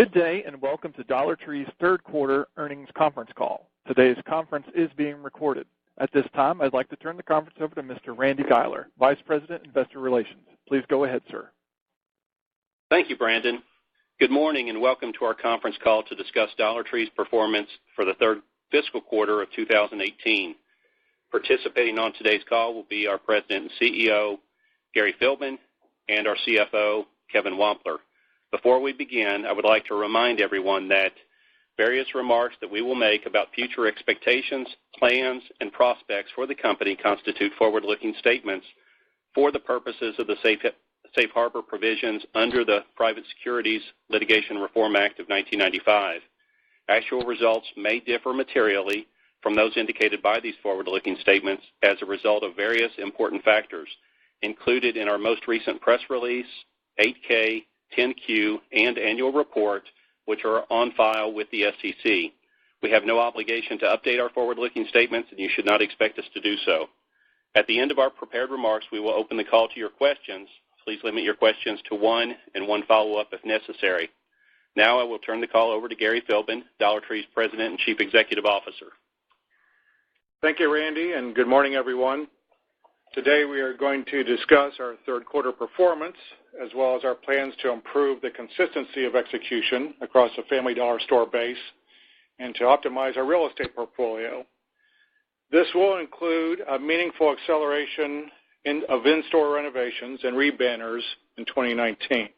Good day and welcome to Dollar Tree's third quarter earnings conference call. Today's conference is being recorded. At this time, I'd like to turn the conference over to Mr. Randy Guiler, Vice President, Investor Relations. Please go ahead, sir. Thank you, Brandon. Good morning and welcome to our conference call to discuss Dollar Tree's performance for the third fiscal quarter of 2018. Participating on today's call will be our President and CEO, Gary Philbin, and our CFO, Kevin Wampler. Before we begin, I would like to remind everyone that various remarks that we will make about future expectations, plans, and prospects for the company constitute forward-looking statements for the purposes of the Safe Harbor provisions under the Private Securities Litigation Reform Act of 1995. Actual results may differ materially from those indicated by these forward-looking statements as a result of various important factors included in our most recent press release, 8K, 10Q, and annual report, which are on file with the SEC. We have no obligation to update our forward-looking statements, and you should not expect us to do so. At the end of our prepared remarks, we will open the call to your questions. Please limit your questions to one and one follow-up if necessary. Now I will turn the call over to Gary Philbin, Dollar Tree's President and Chief Executive Officer. Thank you, Randy, and good morning, everyone. Today we are going to discuss our third quarter performance as well as our plans to improve the consistency of execution across the Family Dollar store base and to optimize our real estate portfolio. This will include a meaningful acceleration of in-store renovations and rebanners in 2019.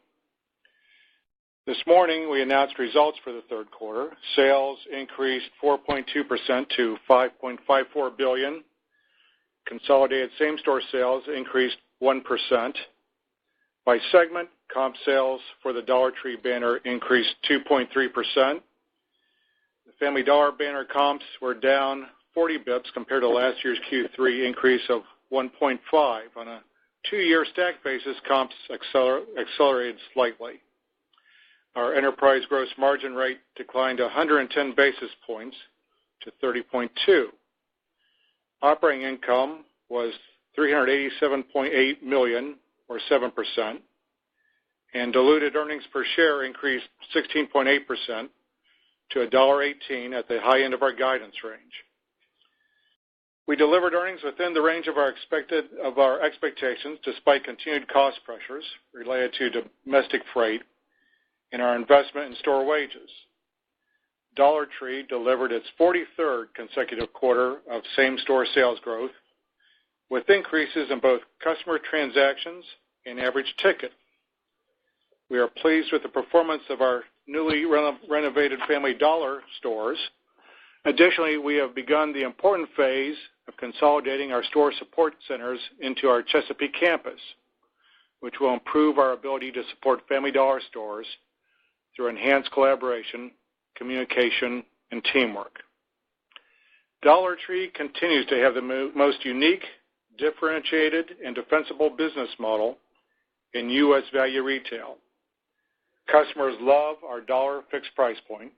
This morning we announced results for the third quarter. Sales increased 4.2% to $5.54 billion. Consolidated same-store sales increased 1%. By segment, comp sales for the Dollar Tree banner increased 2.3%. The Family Dollar banner comps were down 40 bips compared to last year's Q3 increase of 1.5. On a two-year stack basis, comps accelerated slightly. Our enterprise gross margin rate declined 110 basis points to 30.2. Operating income was $387.8 million, or 7%, and diluted earnings per share increased 16.8% to $1.18 at the high end of our guidance range. We delivered earnings within the range of our expectations despite continued cost pressures related to domestic freight and our investment in store wages. Dollar Tree delivered its 43rd consecutive quarter of same-store sales growth with increases in both customer transactions and average ticket. We are pleased with the performance of our newly renovated Family Dollar stores. Additionally, we have begun the important phase of consolidating our store support centers into our Chesapeake campus, which will improve our ability to support Family Dollar stores through enhanced collaboration, communication, and teamwork. Dollar Tree continues to have the most unique, differentiated, and defensible business model in U.S. value retail. Customers love our dollar fixed price point,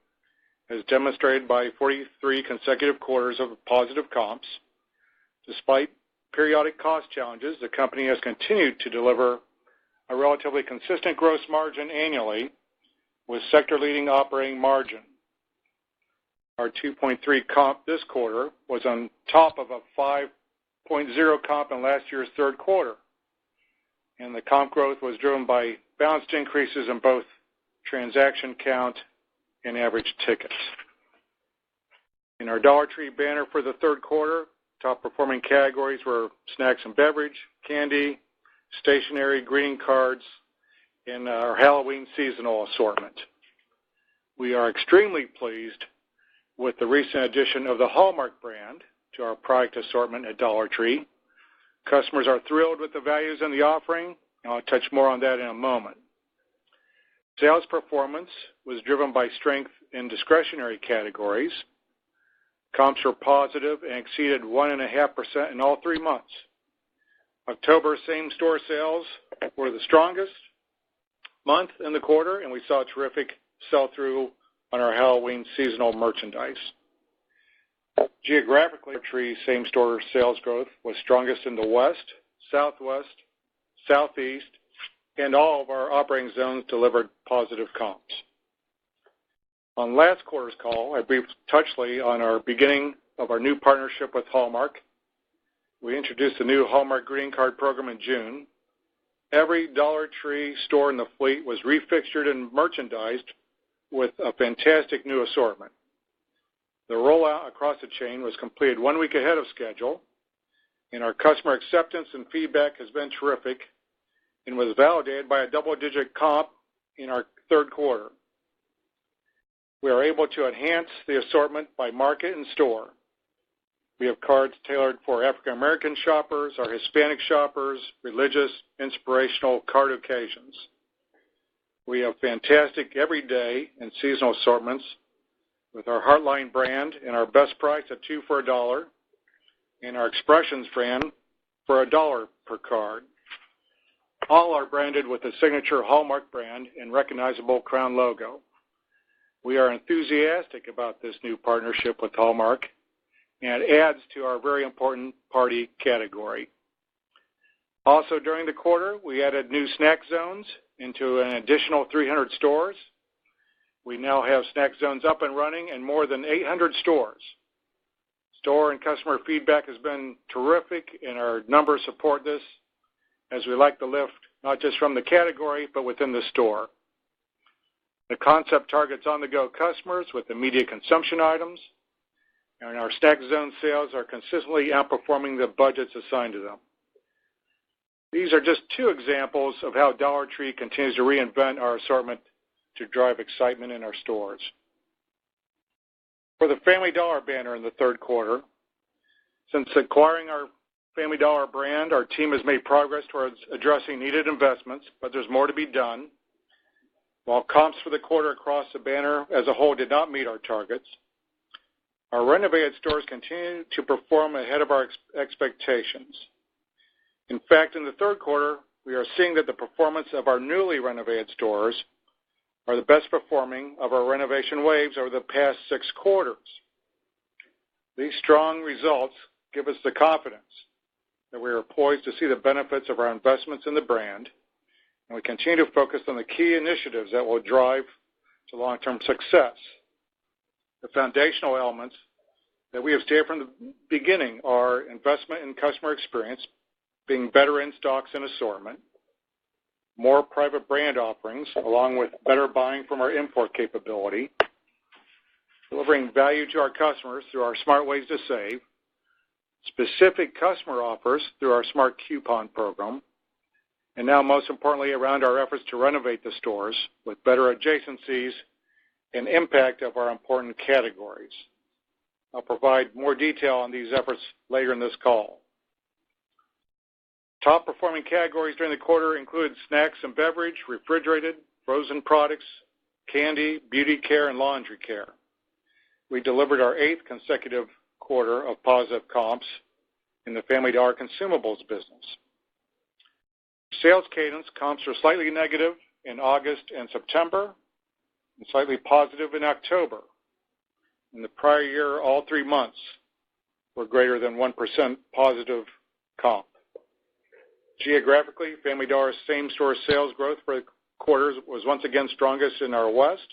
as demonstrated by 43 consecutive quarters of positive comps. Despite periodic cost challenges, the company has continued to deliver a relatively consistent gross margin annually with sector-leading operating margin. Our 2.3 comp this quarter was on top of a 5.0 comp in last year's third quarter, and the comp growth was driven by balanced increases in both transaction count and average tickets. In our Dollar Tree banner for the third quarter, top-performing categories were snacks and beverage, candy, stationery, greeting cards, and our Halloween seasonal assortment. We are extremely pleased with the recent addition of the Hallmark brand to our product assortment at Dollar Tree. Customers are thrilled with the values in the offering, and I'll touch more on that in a moment. Sales performance was driven by strength in discretionary categories. Comps were positive and exceeded 1.5% in all 3 months. October same-store sales were the strongest month in the quarter, and we saw terrific sell-through on our Halloween seasonal merchandise. Geographically, Dollar Tree same-store sales growth was strongest in the West, Southwest, Southeast, and all of our operating zones delivered positive comps. On last quarter's call, I briefed touchly on our beginning of our new partnership with Hallmark. We introduced the new Hallmark greeting card program in June. Every Dollar Tree store in the fleet was refixtured and merchandised with a fantastic new assortment. The rollout across the chain was completed 1 week ahead of schedule, and our customer acceptance and feedback has been terrific and was validated by a double-digit comp in our third quarter. We are able to enhance the assortment by market and store. We have cards tailored for African American shoppers, our Hispanic shoppers, religious, inspirational card occasions. We have fantastic everyday and seasonal assortments with our Heartline brand and our best price at 2 for $1, and our Expressions brand for $1 per card. All are branded with the signature Hallmark brand and recognizable crown logo. We are enthusiastic about this new partnership with Hallmark, and it adds to our very important party category. Also during the quarter, we added new snack zones into an additional 300 stores. We now have snack zones up and running in more than 800 stores. Store and customer feedback has been terrific, and our numbers support this, as we like the lift not just from the category but within the store. The concept targets on-the-go customers with immediate consumption items, and our snack zone sales are consistently outperforming the budgets assigned to them. These are just two examples of how Dollar Tree continues to reinvent our assortment to drive excitement in our stores. For the Family Dollar banner in the third quarter, since acquiring our Family Dollar brand, our team has made progress towards addressing needed investments, but there's more to be done. While comps for the quarter across the banner as a whole did not meet our targets, our renovated stores continue to perform ahead of our expectations. In fact, in the third quarter, we are seeing that the performance of our newly renovated stores are the best performing of our renovation waves over the past 6 quarters. These strong results give us the confidence that we are poised to see the benefits of our investments in the brand, and we continue to focus on the key initiatives that will drive to long-term success. The foundational elements that we have stated from the beginning are investment in customer experience, being better in stocks and assortment, more private brand offerings, along with better buying from our import capability, delivering value to our customers through our Smart Ways to Save, specific customer offers through our Smart Coupon program, and now most importantly around our efforts to renovate the stores with better adjacencies and impact of our important categories. I'll provide more detail on these efforts later in this call. Top performing categories during the quarter include snacks and beverage, refrigerated, frozen products, candy, beauty care, and laundry care. We delivered our 8th consecutive quarter of positive comps in the Family Dollar consumables business. Sales cadence comps were slightly negative in August and September, and slightly positive in October. In the prior year, all 3 months were greater than 1% positive comp. Geographically, Family Dollar's same-store sales growth for the quarters was once again strongest in our West,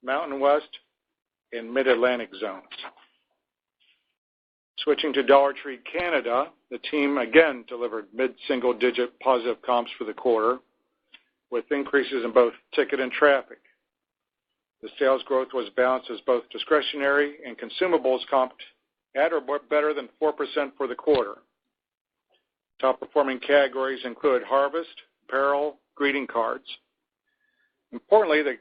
Mountain West, and Mid-Atlantic zones. Switching to Dollar Tree Canada, the team again delivered mid-single-digit positive comps for the quarter, with increases in both ticket and traffic. The sales growth was balanced as both discretionary and consumables comped at or better than 4% for the quarter. Top performing categories include harvest, apparel, greeting cards. Importantly, the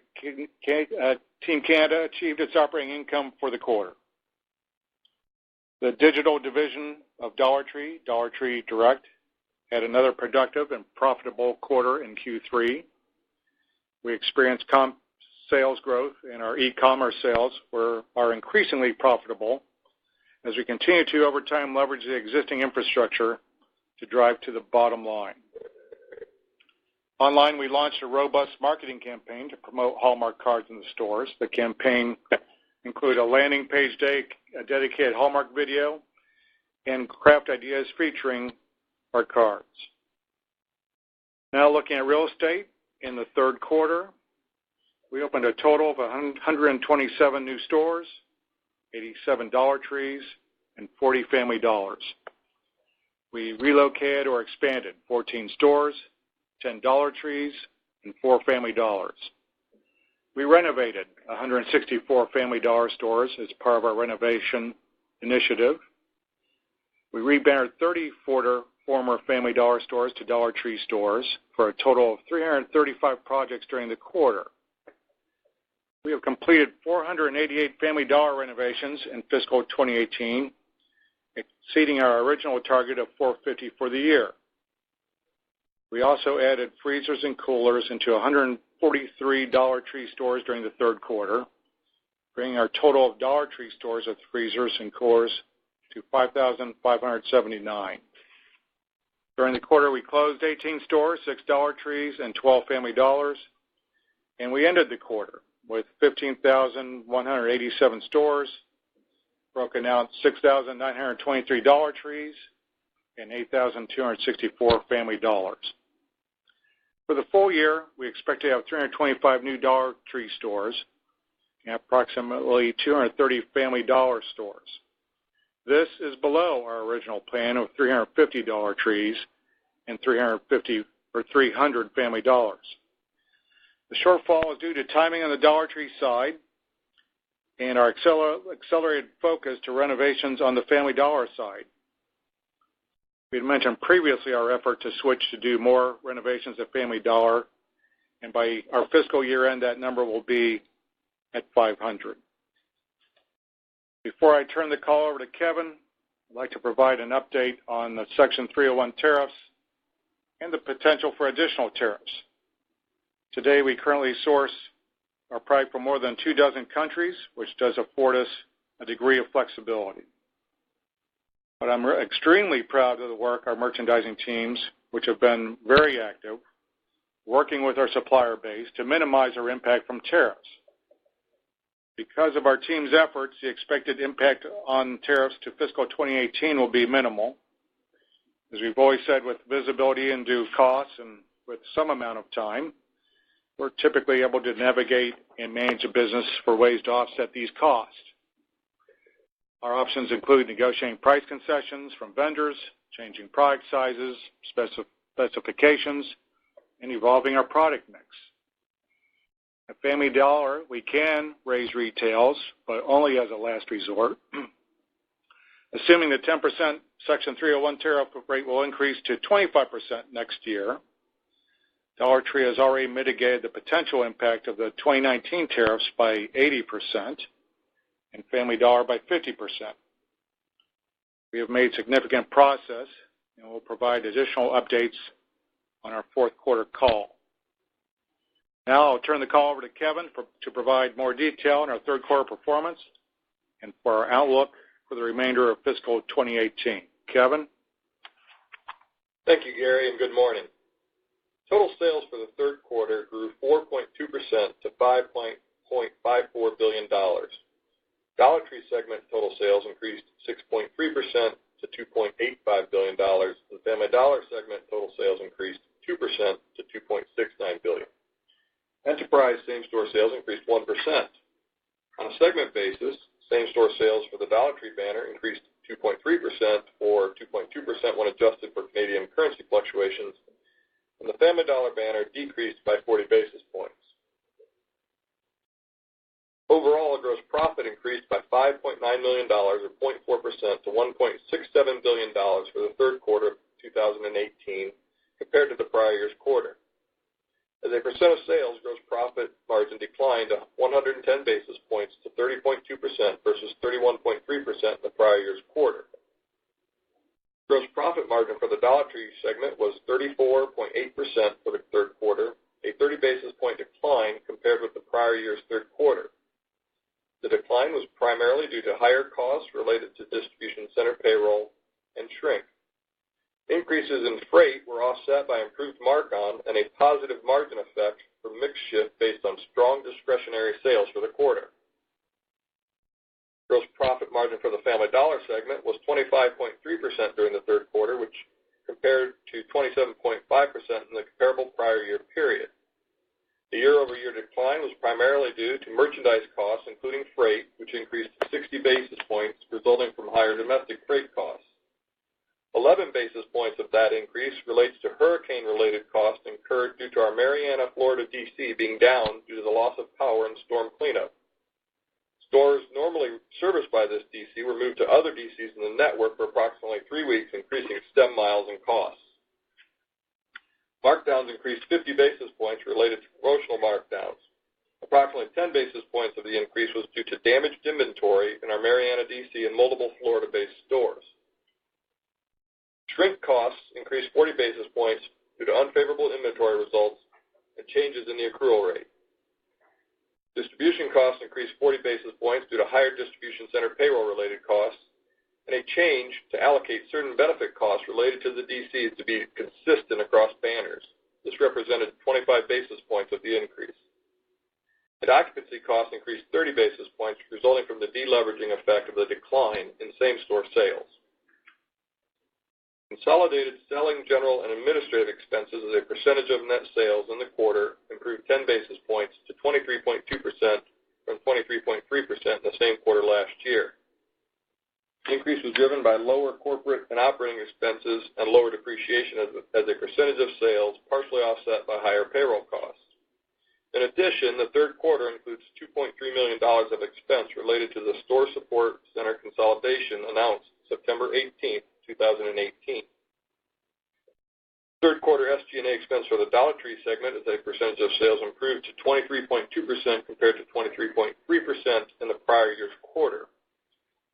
Team Canada achieved its operating income for the quarter. The digital division of Dollar Tree Direct, had another productive and profitable quarter in Q3. We experienced comp sales growth, and our e-commerce sales are increasingly profitable as we continue to, over time, leverage the existing infrastructure to drive to the bottom line. Online, we launched a robust marketing campaign to promote Hallmark cards in the stores. The campaign included a landing page a dedicated Hallmark video, and craft ideas featuring our cards. Now looking at real estate, in the third quarter, We opened a total of 127 new stores, 87 Dollar Trees, and 40 Family Dollars. We relocated or expanded 14 stores, 10 Dollar Trees, and 4 Family Dollars. We renovated 164 Family Dollar stores as part of our renovation initiative. We rebannered 30 former Family Dollar stores to Dollar Tree stores for a total of 335 projects during the quarter. We have completed 488 Family Dollar renovations in fiscal 2018, exceeding our original target of 450 for the year. We also added freezers and coolers into 143 Dollar Tree stores during the third quarter, bringing our total of Dollar Tree stores with freezers and coolers to 5,579. During the quarter, we closed 18 stores, 6 Dollar Trees, and 12 Family Dollars, and we ended the quarter with 15,187 stores, broken out 6,923 Dollar Trees, and 8,264 Family Dollars. For the full year, we expect to have 325 new Dollar Tree stores and approximately 230 Family Dollar stores. This is below our original plan of 350 Dollar Trees and 300 Family Dollars. The shortfall is due to timing on the Dollar Tree side and our accelerated focus to renovations on the Family Dollar side. We had mentioned previously our effort to switch to do more renovations at Family Dollar, and by our fiscal year end, that number will be at 500. Before I turn the call over to Kevin, I'd like to provide an update on the Section 301 tariffs and the potential for additional tariffs. Today, we currently source our product from more than 24 countries, which does afford us a degree of flexibility. But I'm extremely proud of the work our merchandising teams, which have been very active, working with our supplier base to minimize our impact from tariffs. Because of our team's efforts, the expected impact on tariffs to fiscal 2018 will be minimal. As we've always said, with visibility into costs and with some amount of time, we're typically able to navigate and manage a business for ways to offset these costs. Our options include negotiating price concessions from vendors, changing product sizes, specifications, and evolving our product mix. At Family Dollar, we can raise retails, but only as a last resort. Assuming the 10% Section 301 tariff rate will increase to 25% next year, Dollar Tree has already mitigated the potential impact of the 2019 tariffs by 80% and Family Dollar by 50%. We have made significant progress and will provide additional updates on our fourth quarter call. Now I'll turn the call over to Kevin to provide more detail on our third quarter performance and for our outlook for the remainder of fiscal 2018. Kevin? Thank you, Gary, and good morning. Total sales for the third quarter grew 4.2% to $5.54 billion. Dollar Tree segment total sales increased 6.3% to $2.85 billion. The Family Dollar segment total sales increased 2% to $2.69 billion. Enterprise same-store sales increased 1%. On a segment basis, same-store sales for the Dollar Tree banner increased 2.3% or 2.2% when adjusted for Canadian currency fluctuations, and the Family Dollar banner decreased by 40 basis points. Overall, gross profit increased by $5.9 million or 0.4% to $1.67 billion for the third quarter of 2018 compared to the prior year's quarter. As a percent of sales, gross profit margin declined 110 basis points to 30.2% versus 31.3% in the prior year's quarter. Gross profit margin for the Dollar Tree segment was 34.8% for the third quarter, a 30 basis point decline compared with the prior year's third quarter. The decline was primarily due to higher costs related to distribution center payroll and shrink. Increases in freight were offset by improved mark-on and a positive margin effect from mix shift based on strong discretionary sales for the quarter. Gross profit margin for the Family Dollar segment was 25.3% during the third quarter, which compared to 27.5% in the comparable prior year period. The year-over-year decline was primarily due to merchandise costs, including freight, which increased 60 basis points, resulting from higher domestic freight costs. 11 basis points of that increase relates to hurricane-related costs incurred due to our Marianna, Florida DC being down due to the loss of power and storm cleanup. Stores normally serviced by this DC were moved to other DCs in the network for approximately 3 weeks, increasing stem miles and costs. Markdowns increased 50 basis points related to promotional markdowns. Approximately 10 basis points of the increase was due to damaged inventory in our Marianna DC and multiple Florida-based stores. Shrink costs increased 40 basis points due to unfavorable inventory results and changes in the accrual rate. Distribution costs increased 40 basis points due to higher distribution center payroll-related costs and a change to allocate certain benefit costs related to the DCs to be consistent across banners. This represented 25 basis points of the increase. And occupancy costs increased 30 basis points, resulting from the deleveraging effect of the decline in same-store sales. Consolidated selling, general, and administrative expenses as a percentage of net sales in the quarter improved 10 basis points to 23.2% from 23.3% in the same quarter last year. The increase was driven by lower corporate and operating expenses and lower depreciation as a percentage of sales, partially offset by higher payroll costs. In addition, the third quarter includes $2.3 million of expense related to the store support center consolidation announced September 18, 2018. Third quarter SG&A expense for the Dollar Tree segment as a percentage of sales improved to 23.2% compared to 23.3% in the prior year's quarter.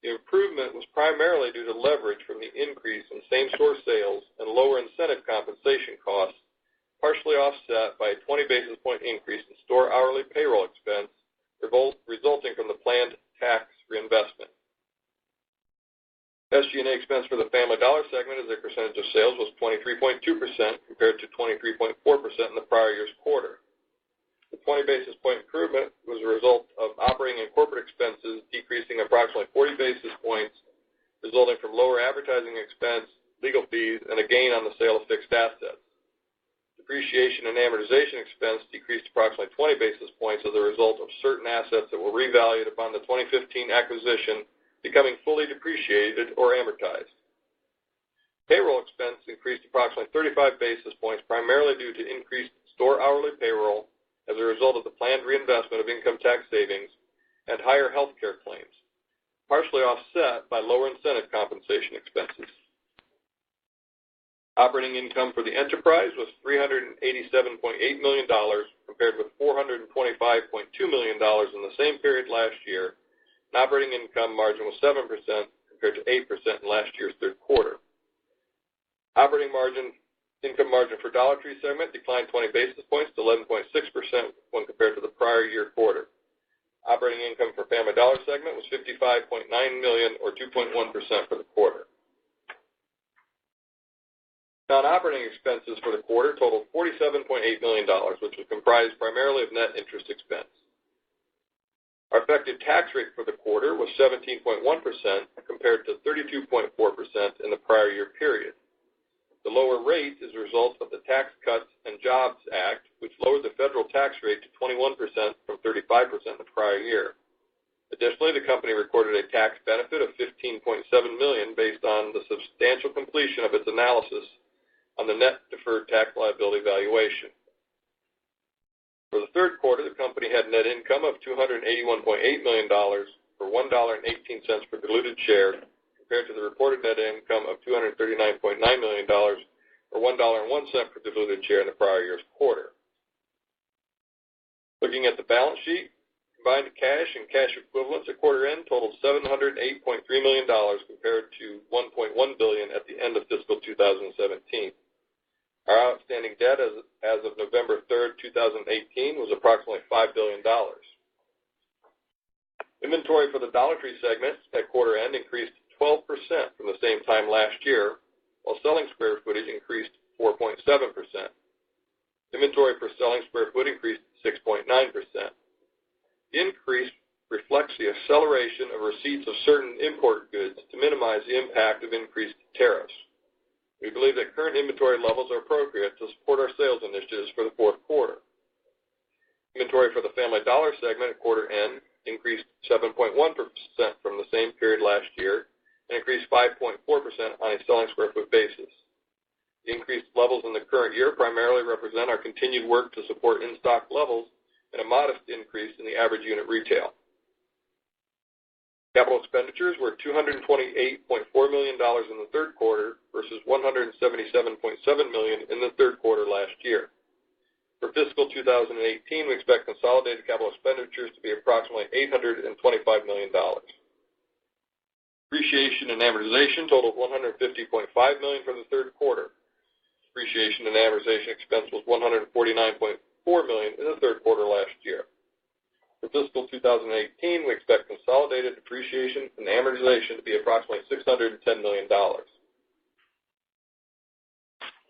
The improvement was primarily due to leverage from the increase in same-store sales and lower incentive compensation costs, partially offset by a 20 basis point increase in store hourly payroll expense resulting from the planned tax reinvestment. SG&A expense for the Family Dollar segment as a percentage of sales was 23.2% compared to 23.4% in the prior year's quarter. The 20 basis point improvement was a result of operating and corporate expenses decreasing approximately 40 basis points, resulting from lower advertising expense, legal fees, and a gain on the sale of fixed assets. Depreciation and amortization expense decreased approximately 20 basis points as a result of certain assets that were revalued upon the 2015 acquisition becoming fully depreciated or amortized. Payroll expense increased approximately 35 basis points, primarily due to increased store hourly payroll as a result of the planned reinvestment of income tax savings and higher health care claims, partially offset by lower incentive compensation expenses. Operating income for the enterprise was $387.8 million compared with $425.2 million in the same period last year, and operating income margin was 7% compared to 8% in last year's third quarter. Income margin for Dollar Tree segment declined 20 basis points to 11.6% when compared to the prior year quarter. Operating income for Family Dollar segment was $55.9 million or 2.1% for the quarter. Non-operating expenses for the quarter totaled $47.8 million, which was comprised primarily of net interest expense. Our effective tax rate for the quarter was 17.1% compared to 32.4% in the prior year period. The lower rate is a result of the Tax Cuts and Jobs Act, which lowered the federal tax rate to 21% from 35% the prior year. Additionally, the company recorded a tax benefit of $15.7 million based on the substantial completion of its analysis on the net deferred tax liability valuation. For the third quarter, the company had net income of $281.8 million for $1.18 per diluted share, compared to the reported net income of $239.9 million or $1.01 per diluted share in the prior year's quarter. Looking at the balance sheet, combined cash and cash equivalents at quarter end totaled $708.3 million compared to $1.1 billion at the end of fiscal 2017. Our outstanding debt as of November 3rd, 2018 was approximately $5 billion. Inventory for the Dollar Tree segment at quarter end increased 12% from the same time last year, while selling square footage increased 4.7%. Inventory per selling square foot increased 6.9%. The increase reflects the acceleration of receipts of certain import goods to minimize the impact of increased tariffs. We believe that current inventory levels are appropriate to support our sales initiatives for the fourth quarter. Inventory for the Family Dollar segment at quarter end increased 7.1% from the same period last year and increased 5.4% on a selling square foot basis. The increased levels in the current year primarily represent our continued work to support in-stock levels and a modest increase in the average unit retail. Capital expenditures were $228.4 million in the third quarter versus $177.7 million in the third quarter last year. For fiscal 2018, we expect consolidated capital expenditures to be approximately $825 million. Depreciation and amortization totaled $150.5 million for the third quarter. Depreciation and amortization expense was $149.4 million in the third quarter last year. For fiscal 2018, we expect consolidated depreciation and amortization to be approximately $610 million.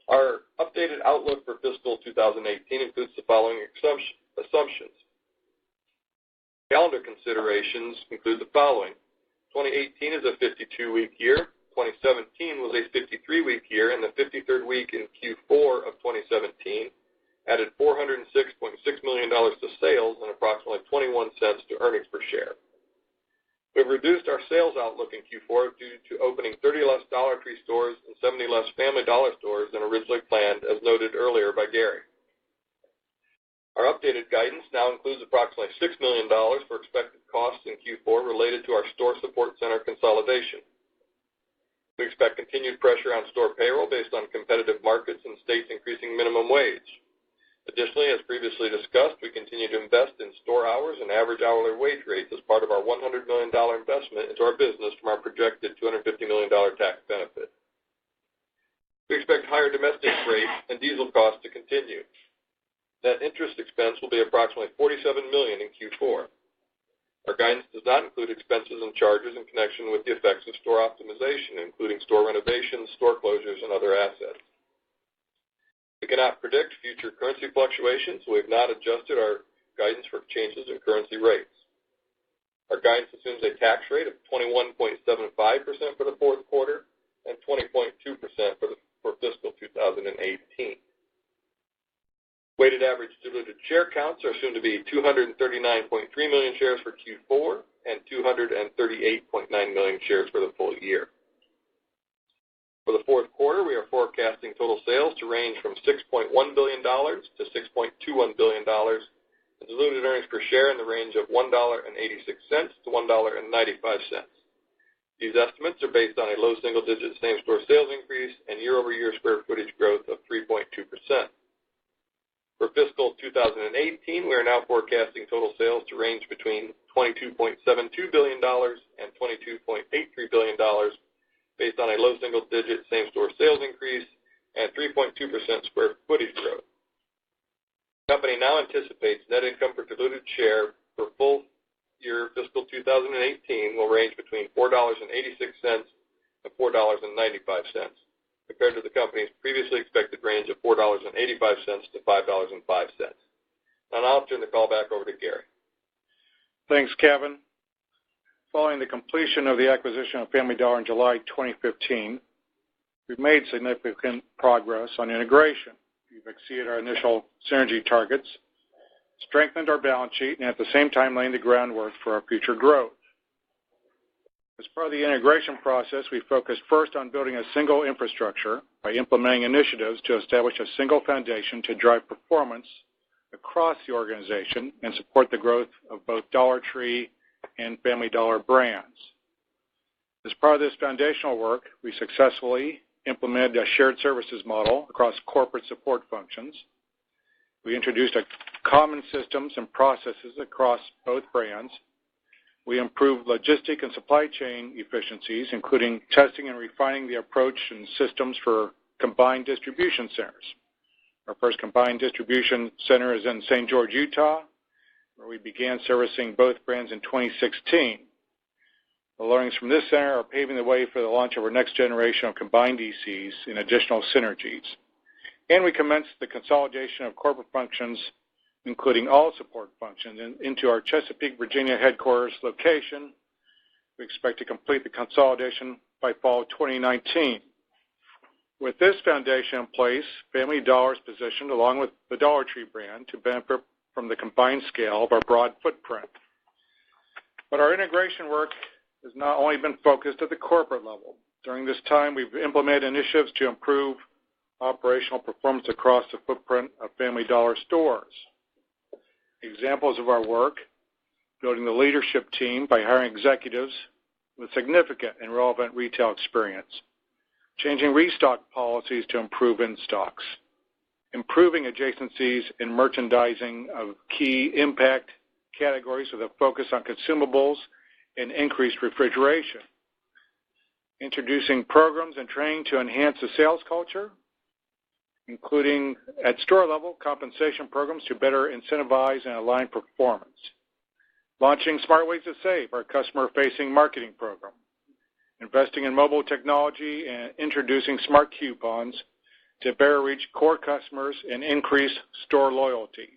Our updated outlook for fiscal 2018 includes the following assumptions. Calendar considerations include the following. 2018 is a 52-week year. 2017 was a 53-week year, and the 53rd week in Q4 of 2017 added $406.6 million to sales and approximately 21 cents to earnings per share. We've reduced our sales outlook in Q4 due to opening 30 less Dollar Tree stores and 70 less Family Dollar stores than originally planned, as noted earlier by Gary. Our updated guidance now includes approximately $6 million for expected costs in Q4 related to our store support center consolidation. We expect continued pressure on store payroll based on competitive markets and states increasing minimum wage. Additionally, as previously discussed, we continue to invest in store hours and average hourly wage rates as part of our $100 million investment into our business from our projected $250 million tax benefit. We expect higher domestic freight and diesel costs to continue. Net interest expense will be approximately $47 million in Q4. Our guidance does not include expenses and charges in connection with the effects of store optimization, including store renovations, store closures, and other assets. We cannot predict future currency fluctuations, so we have not adjusted our guidance for changes in currency rates. Our guidance assumes a tax rate of 21.75% for the fourth quarter and 20.2% for fiscal 2018. Weighted average diluted share counts are assumed to be 239.3 million shares for Q4 and 238.9 million shares for the full year. For the fourth quarter, we are forecasting total sales to range from $6.1 billion to $6.21 billion, and diluted earnings per share in the range of $1.86 to $1.95. These estimates are based on a low single-digit same-store sales increase and year-over-year square footage growth of 3.2%. For fiscal 2018, we are now forecasting total sales to range between $22.72 billion and $22.83 billion, based on a low single-digit same-store sales increase and 3.2% square footage growth. The company now anticipates net income per diluted share for full year fiscal 2018 will range between $4.86 and $4.95, compared to the company's previously expected range of $4.85 to $5.05. Now I'll turn the call back over to Gary. Thanks, Kevin. Following the completion of the acquisition of Family Dollar in July 2015, we've made significant progress on integration. We've exceeded our initial synergy targets, strengthened our balance sheet, and at the same time laying the groundwork for our future growth. As part of the integration process, we focused first on building a single infrastructure by implementing initiatives to establish a single foundation to drive performance across the organization and support the growth of both Dollar Tree and Family Dollar brands. As part of this foundational work, we successfully implemented a shared services model across corporate support functions. We introduced common systems and processes across both brands. We improved logistic and supply chain efficiencies, including testing and refining the approach and systems for combined distribution centers. Our first combined distribution center is in St. George, Utah, where we began servicing both brands in 2016. The learnings from this center are paving the way for the launch of our next generation of combined DCs and additional synergies. And we commenced the consolidation of corporate functions, including all support functions, into our Chesapeake, Virginia headquarters location. We expect to complete the consolidation by fall of 2019. With this foundation in place, Family Dollar is positioned, along with the Dollar Tree brand, to benefit from the combined scale of our broad footprint. But our integration work has not only been focused at the corporate level. During this time, we've implemented initiatives to improve operational performance across the footprint of Family Dollar stores. Examples of our work: building the leadership team by hiring executives with significant and relevant retail experience, changing restock policies to improve in-stocks, improving adjacencies in merchandising of key impact categories with a focus on consumables and increased refrigeration, introducing programs and training to enhance the sales culture, including at store level compensation programs to better incentivize and align performance, launching Smart Ways to Save, our customer-facing marketing program, investing in mobile technology and introducing smart coupons to better reach core customers and increase store loyalty,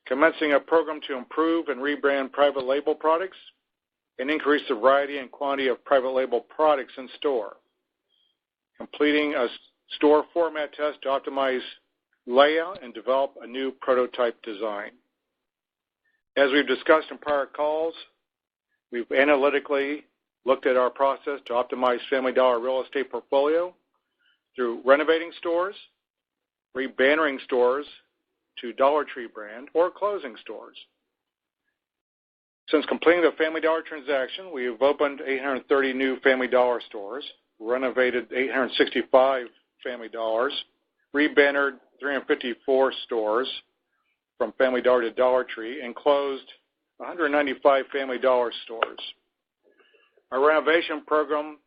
commencing a program to improve and rebrand private label products and increase the variety and quantity of private label products in store, completing a store format test to optimize layout and develop a new prototype design. As we've discussed in prior calls, we've analytically looked at our process to optimize Family Dollar real estate portfolio through renovating stores, rebannering stores to Dollar Tree brand, or closing stores. Since completing the Family Dollar transaction, we have opened 830 new Family Dollar stores, renovated 865 Family Dollars, rebannered 354 stores from Family Dollar to Dollar Tree, and closed 195 Family Dollar stores. Our renovation program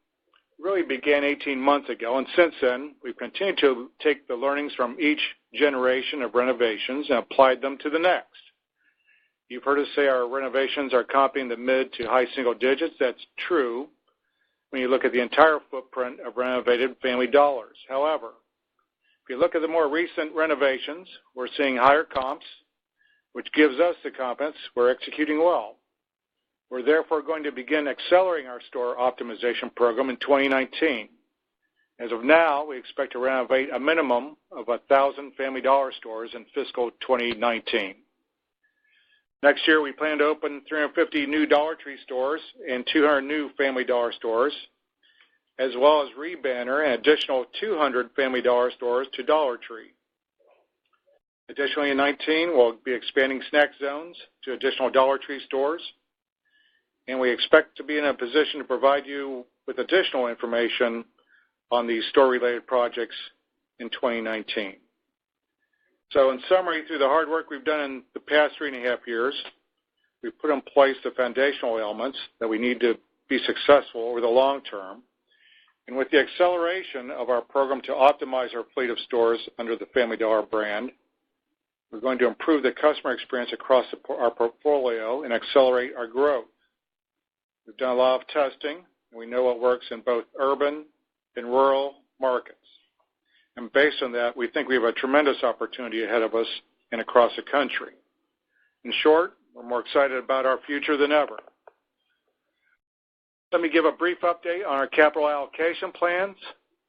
really began 18 months ago, and since then, we've continued to take the learnings from each generation of renovations and applied them to the next. You've heard us say our renovations are comping the mid to high single digits. That's true when you look at the entire footprint of renovated Family Dollars. However, if you look at the more recent renovations, we're seeing higher comps, which gives us the confidence we're executing well. We're therefore going to begin accelerating our store optimization program in 2019. As of now, we expect to renovate a minimum of 1,000 Family Dollar stores in fiscal 2019. Next year, we plan to open 350 new Dollar Tree stores and 200 new Family Dollar stores, as well as rebanner an additional 200 Family Dollar stores to Dollar Tree. Additionally, in 2019, we'll be expanding snack zones to additional Dollar Tree stores, and we expect to be in a position to provide you with additional information on these store-related projects in 2019. So in summary, through the hard work we've done in the past 3.5 years, we've put in place the foundational elements that we need to be successful over the long term. And with the acceleration of our program to optimize our fleet of stores under the Family Dollar brand, we're going to improve the customer experience across our portfolio and accelerate our growth. We've done a lot of testing, and we know what works in both urban and rural markets. And based on that, we think we have a tremendous opportunity ahead of us and across the country. In short, we're more excited about our future than ever. Let me give a brief update on our capital allocation plans.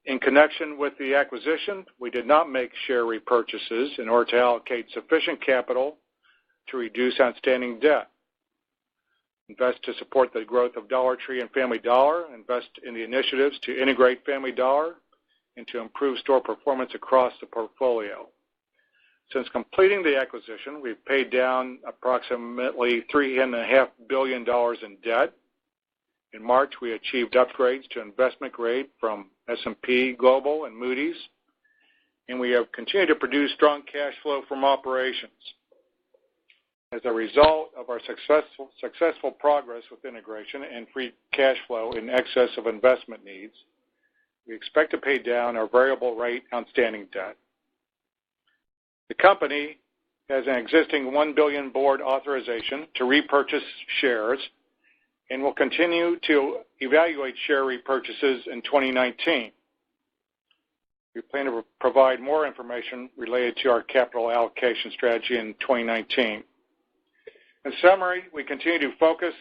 In connection with the acquisition, we did not make share repurchases in order to allocate sufficient capital to reduce outstanding debt, invest to support the growth of Dollar Tree and Family Dollar, invest in the initiatives to integrate Family Dollar, and to improve store performance across the portfolio. Since completing the acquisition, we've paid down approximately $3.5 billion in debt. In March, we achieved upgrades to investment grade from S&P Global and Moody's, and we have continued to produce strong cash flow from operations. As a result of our successful progress with integration and free cash flow in excess of investment needs, we expect to pay down our variable rate outstanding debt. The company has an existing $1 billion board authorization to repurchase shares and will continue to evaluate share repurchases in 2019. We plan to provide more information related to our capital allocation strategy in 2019. In summary, we continue to focus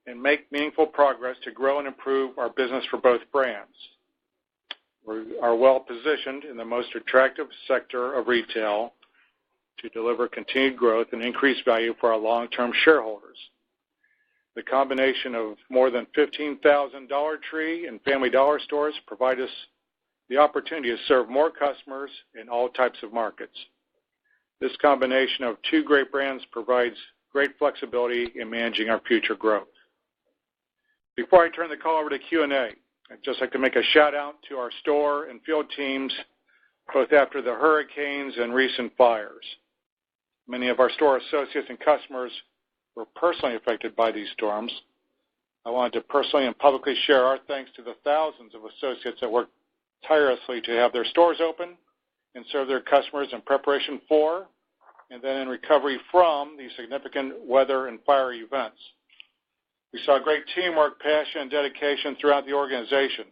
and make meaningful progress to grow and improve our business for both brands. We are well positioned in the most attractive sector of retail to deliver continued growth and increased value for our long-term shareholders. The combination of more than 15,000 Dollar Tree and Family Dollar stores provide us the opportunity to serve more customers in all types of markets. This combination of two great brands provides great flexibility in managing our future growth. Before I turn the call over to Q&A, I'd just like to make a shout out to our store and field teams both after the hurricanes and recent fires. Many of our store associates and customers were personally affected by these storms. I wanted to personally and publicly share our thanks to the thousands of associates that worked tirelessly to have their stores open and serve their customers in preparation for and then in recovery from these significant weather and fire events. We saw great teamwork, passion, and dedication throughout the organization.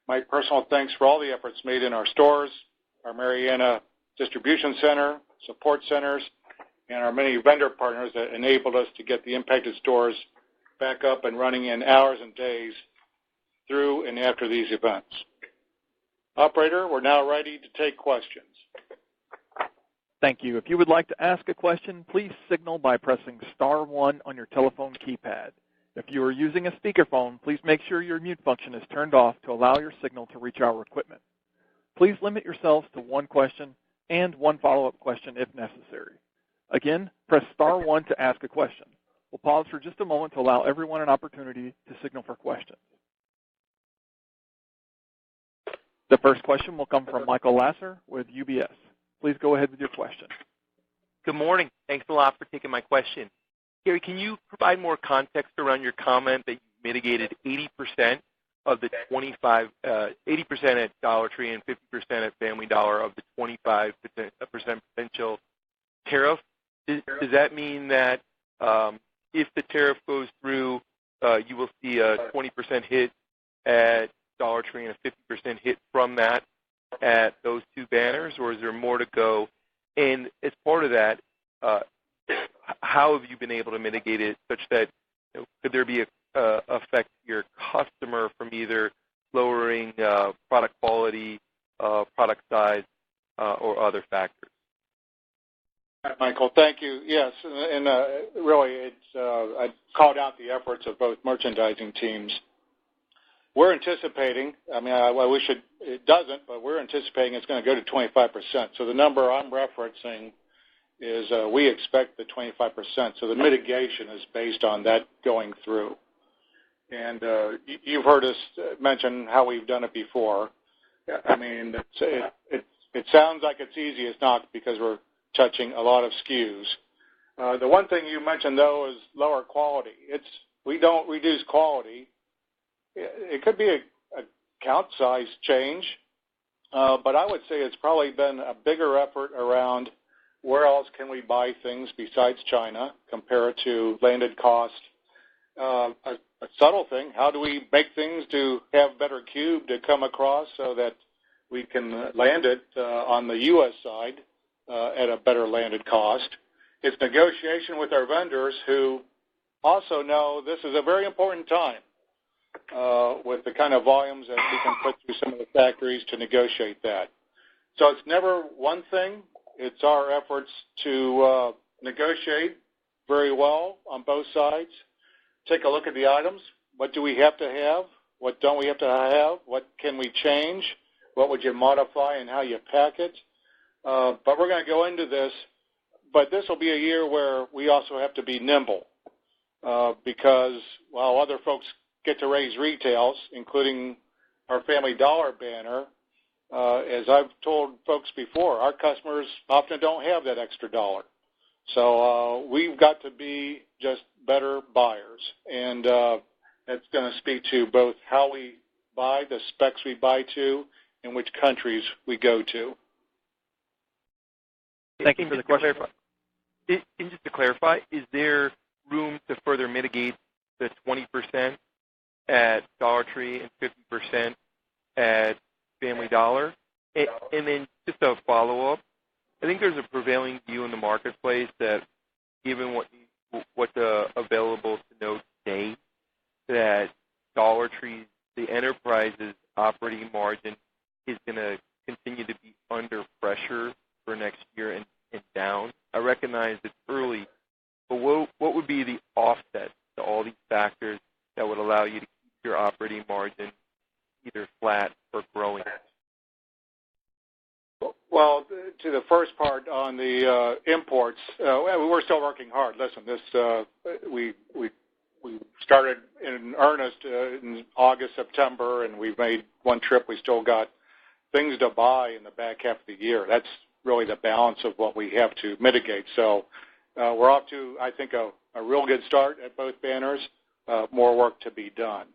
My personal thanks for all the efforts made in our stores, our Mariana Distribution Center, support centers, and our many vendor partners that enabled us to get the impacted stores back up and running in hours and days through and after these events. Operator, we're now ready to take questions. Thank you. If you would like to ask a question, please signal by pressing *1 on your telephone keypad. If you are using a speakerphone, please make sure your mute function is turned off to allow your signal to reach our equipment. Please limit yourselves to one question and one follow-up question if necessary. Again, press *1 to ask a question. We'll pause for just a moment to allow everyone an opportunity to signal for questions. The first question will come from Michael Lasser with UBS. Please go ahead with your question. Good morning. Thanks a lot for taking my question. Gary, can you provide more context around your comment that you mitigated 80% of the 80% at Dollar Tree and 50% at Family Dollar of the 25% potential tariff? Does that mean that if the tariff goes through, you will see a 20% hit at Dollar Tree and a 50% hit from that at those two banners, or is there more to go? And as part of that, how have you been able to mitigate it such that could there be a affect your customer from either lowering product quality, product size, or other factors? Michael, thank you. Yes, and really, I called out the efforts of both merchandising teams. We're anticipating, I wish it doesn't, but we're anticipating it's going to go to 25%. So the number I'm referencing is we expect the 25%. So the mitigation is based on that going through. And you've heard us mention how we've done it before. It sounds like it's easy. It's not, because we're touching a lot of SKUs. The one thing you mentioned, though, is lower quality. We don't reduce quality. It could be a count size change, but I would say it's probably been a bigger effort around where else can we buy things besides China, compare it to landed cost. A subtle thing, how do we make things to have better cube to come across so that we can land it on the U.S. side at a better landed cost? It's negotiation with our vendors who also know this is a very important time with the kind of volumes that we can put through some of the factories to negotiate that. So it's never one thing. It's our efforts to negotiate very well on both sides. Take a look at the items. What do we have to have? What don't we have to have? What can we change? What would you modify and how you pack it? But we're going to go into this. But this will be a year where we also have to be nimble because while other folks get to raise retails, including our Family Dollar banner, as I've told folks before, our customers often don't have that extra dollar. So we've got to be just better buyers. And that's going to speak to both how we buy, the specs we buy to, and which countries we go to. Thank you for the question. And just to clarify, is there room to further mitigate the 20% at Dollar Tree and 50% at Family Dollar? And then just a follow-up, I think there's a prevailing view in the marketplace that given what's available to know today, that Dollar Tree's, the enterprise's operating margin is going to continue to be under pressure for next year and down. factors that would allow you to keep your operating margin either flat or growing? Well, to the first part on the imports, we're still working hard. Listen, we started in earnest in August, September, and we've made one trip. We still got things to buy in the back half of the year. That's really the balance of what we have to mitigate. So we're off to, I think, a real good start at both banners. More work to be done.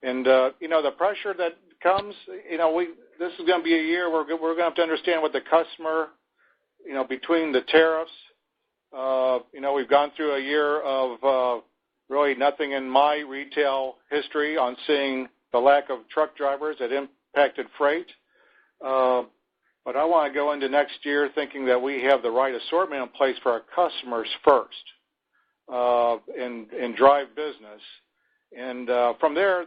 And, the pressure that comes, this is going to be a year where we're going to have to understand what the customer, between the tariffs, we've gone through a year of really nothing in my retail history on seeing the lack of truck drivers that impacted freight. But I want to go into next year thinking that we have the right assortment in place for our customers first and drive business. And from there,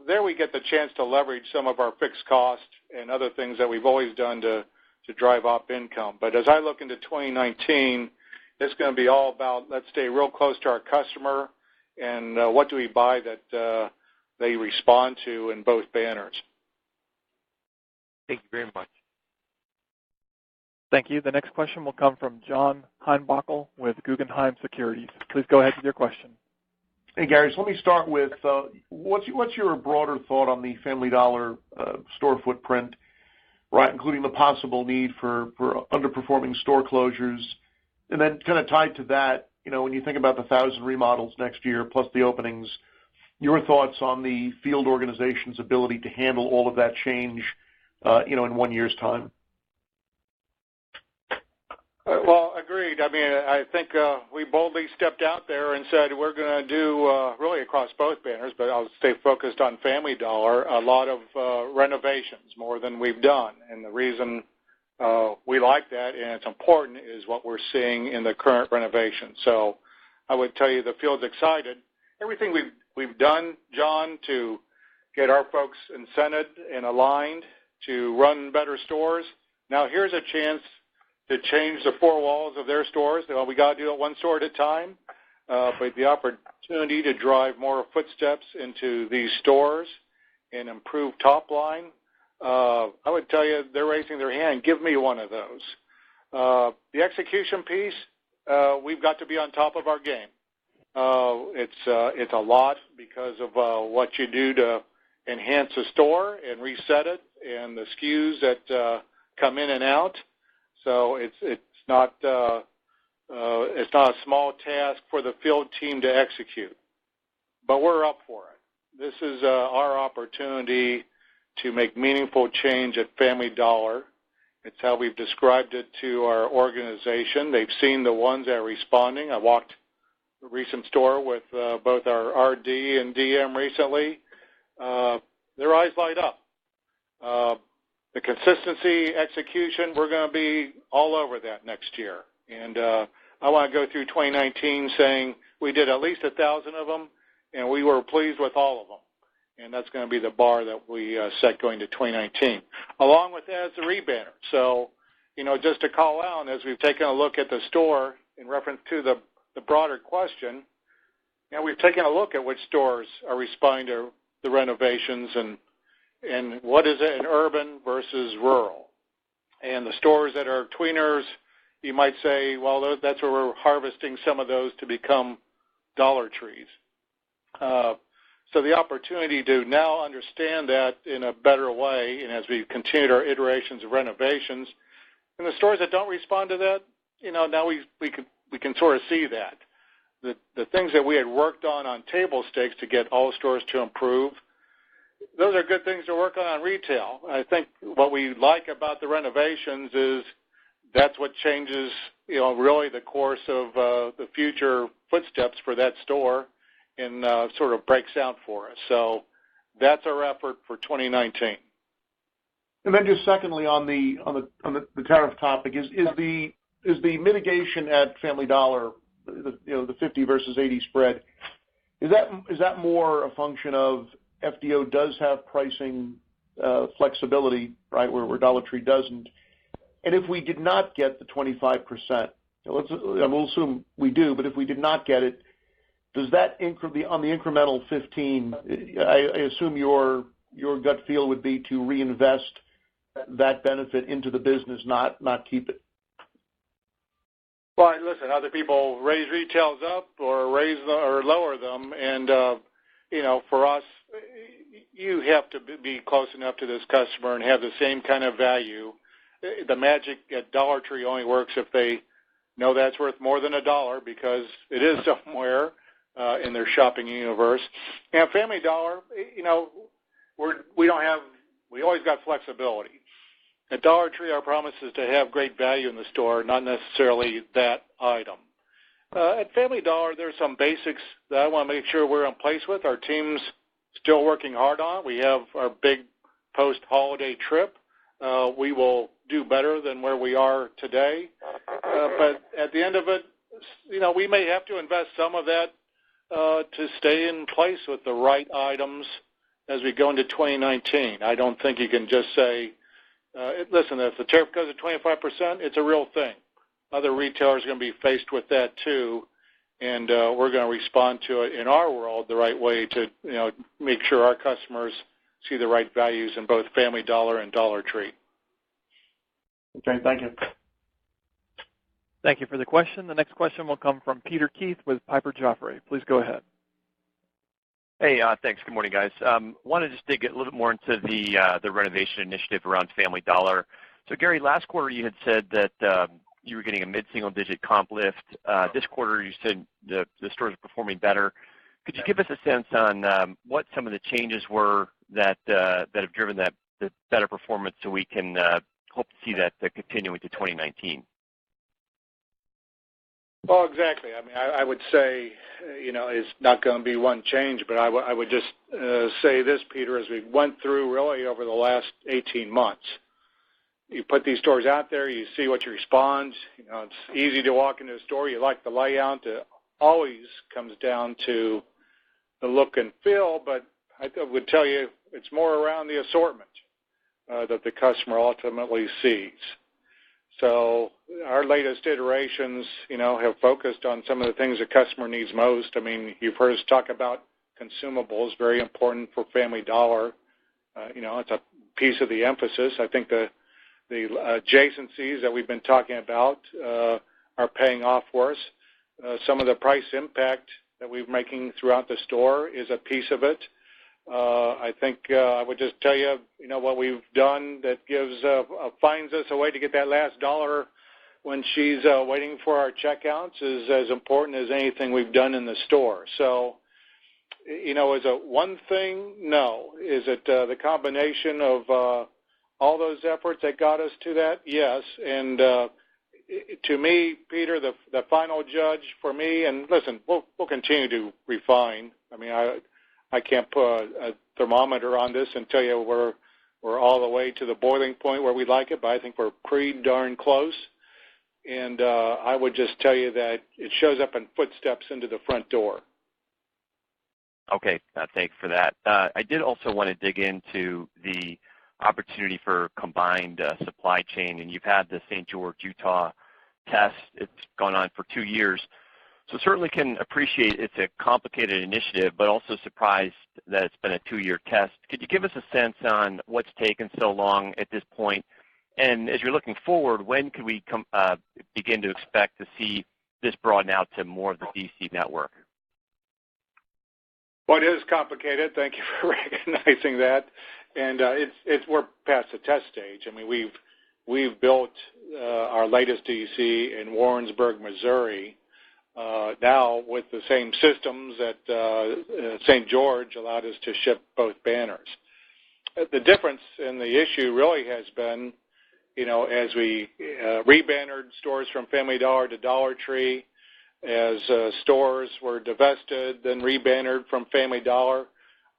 there we get the chance to leverage some of our fixed costs and other things that we've always done to drive up income. But as I look into 2019, it's going to be all about let's stay real close to our customer and what do we buy that they respond to in both banners. Thank you very much. Thank you. The next question will come from John Heinbockel with Guggenheim Securities. Please go ahead with your question. Hey, Gary, so let me start with what's your broader thought on the Family Dollar store footprint, right, including the possible need for underperforming store closures, and then kind of tied to that, when you think about the 1,000 remodels next year plus the openings, your thoughts on the field organization's ability to handle all of that change, in 1 year's time. Well, agreed. I mean, I think we boldly stepped out there and said we're going to do, really across both banners, but I'll stay focused on Family Dollar, a lot of renovations, more than we've done. And the reason we like that, and it's important, is what we're seeing in the current renovation. So I would tell you the field's excited. Everything we've done, John, to get our folks incented and aligned to run better stores, now here's a chance to change the four walls of their stores. Well, we got to do it one store at a time, but the opportunity to drive more footsteps into these stores and improve top line, I would tell you they're raising their hand. Give me one of those. The execution piece, we've got to be on top of our game. It's a lot because of what you do to enhance a store and reset it and the SKUs that come in and out. So it's not a small task for the field team to execute, but we're up for it. This is our opportunity to make meaningful change at Family Dollar. It's how we've described it to our organization. They've seen the ones that are responding. I walked a recent store with both our RD and DM recently. Their eyes light up. The consistency, execution, we're going to be all over that next year. And I want to go through 2019 saying we did at least 1,000 of them, and we were pleased with all of them. And that's going to be the bar that we set going to 2019. Along with that is the rebanner. So, just to call out, as we've taken a look at the store in reference to the broader question, we've taken a look at which stores are responding to the renovations and what is it in urban versus rural. And the stores that are tweeners, you might say, well, that's where we're harvesting some of those to become Dollar Trees. So the opportunity to now understand that in a better way, and as we continued our iterations of renovations, and the stores that don't respond to that, now we can sort of see that. The things that we had worked on table stakes to get all stores to improve, those are good things to work on retail. I think what we like about the renovations is that's what changes, really the course of the future footsteps for that store and sort of breaks out for us. So that's our effort for 2019. And then just secondly on the tariff topic, is the mitigation at Family Dollar, the 50 versus 80 spread, is that more a function of FDO does have pricing flexibility, right, where Dollar Tree doesn't? And if we did not get the 25%, we'll assume we do, but if we did not get it, does that on the incremental 15? I assume your gut feel would be to reinvest that benefit into the business, not keep it. Well, listen, other people raise retails up or lower them, and for us, you have to be close enough to this customer and have the same kind of value. The magic at Dollar Tree only works if they know that's worth more than $1 because it is somewhere in their shopping universe. And Family Dollar, we always got flexibility. At Dollar Tree, our promise is to have great value in the store, not necessarily that item. At Family Dollar, there's some basics that I want to make sure we're in place with. Our team's still working hard on. We have our big post-holiday trip. We will do better than where we are today. But at the end of it, we may have to invest some of that to stay in place with the right items as we go into 2019. I don't think you can just say, listen, if the tariff goes to 25%, it's a real thing. Other retailers are going to be faced with that too, and we're going to respond to it in our world the right way to make sure our customers see the right values in both Family Dollar and Dollar Tree. Okay, thank you. Thank you for the question. The next question will come from Peter Keith with Piper Jaffray. Please go ahead. Hey, thanks. Good morning, guys. Want to just dig a little bit more into the renovation initiative around Family Dollar. So, Gary, last quarter you had said that you were getting a mid-single-digit comp lift. This quarter you said the stores are performing better. Could you give us a sense on what some of the changes were that have driven the better performance so we can hope to see that continue into 2019? Well, exactly. I mean, I would say, it's not going to be one change, but I would just say this, Peter, as we went through really over the last 18 months. You put these stores out there, you see what you respond. It's easy to walk into a store. You like the layout. It always comes down to the look and feel, but I would tell you it's more around the assortment that the customer ultimately sees. So our latest iterations, have focused on some of the things the customer needs most. I mean, you've heard us talk about consumables, very important for Family Dollar. It's a piece of the emphasis. I think the adjacencies that we've been talking about are paying off for us. Some of the price impact that we're making throughout the store is a piece of it. I think I would just tell you, what we've done that finds us a way to get that last dollar when she's waiting for our checkouts is as important as anything we've done in the store. So, is it one thing? No. Is it the combination of all those efforts that got us to that? Yes. And to me, Peter, the final judge for me, and listen, we'll continue to refine. I mean, I can't put a thermometer on this and tell you we're all the way to the boiling point where we like it, but I think we're pretty darn close. And I would just tell you that it shows up in footsteps into the front door. Okay, thanks for that. I did also want to dig into the opportunity for combined supply chain, and you've had the St. George, Utah test. It's gone on for 2 years. So certainly can appreciate it's a complicated initiative, but also surprised that it's been a 2-year test. Could you give us a sense on what's taken so long at this point? And as you're looking forward, when could we begin to expect to see this broaden out to more of the DC network? Well, it is complicated. Thank you for recognizing that. And we're past the test stage. I mean, we've built our latest DC in Warrensburg, Missouri. Now with the same systems that St. George allowed us to ship both banners. The difference in the issue really has been, as we re-bannered stores from Family Dollar to Dollar Tree, as stores were divested, then re-bannered from Family Dollar,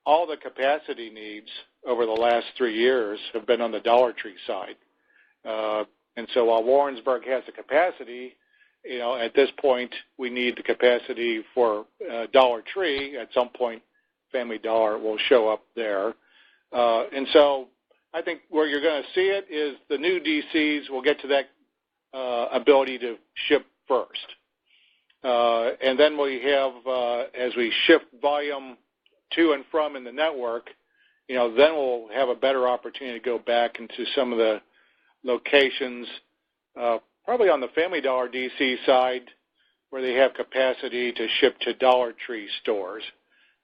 all the capacity needs over the last 3 years have been on the Dollar Tree side. And so while Warrensburg has the capacity, at this point, we need the capacity for Dollar Tree. At some point, Family Dollar will show up there. And so I think where you're going to see it is the new DCs will get to that ability to ship first. And then we have, as we shift volume to and from in the network, then we'll have a better opportunity to go back into some of the locations, probably on the Family Dollar DC side, where they have capacity to ship to Dollar Tree stores.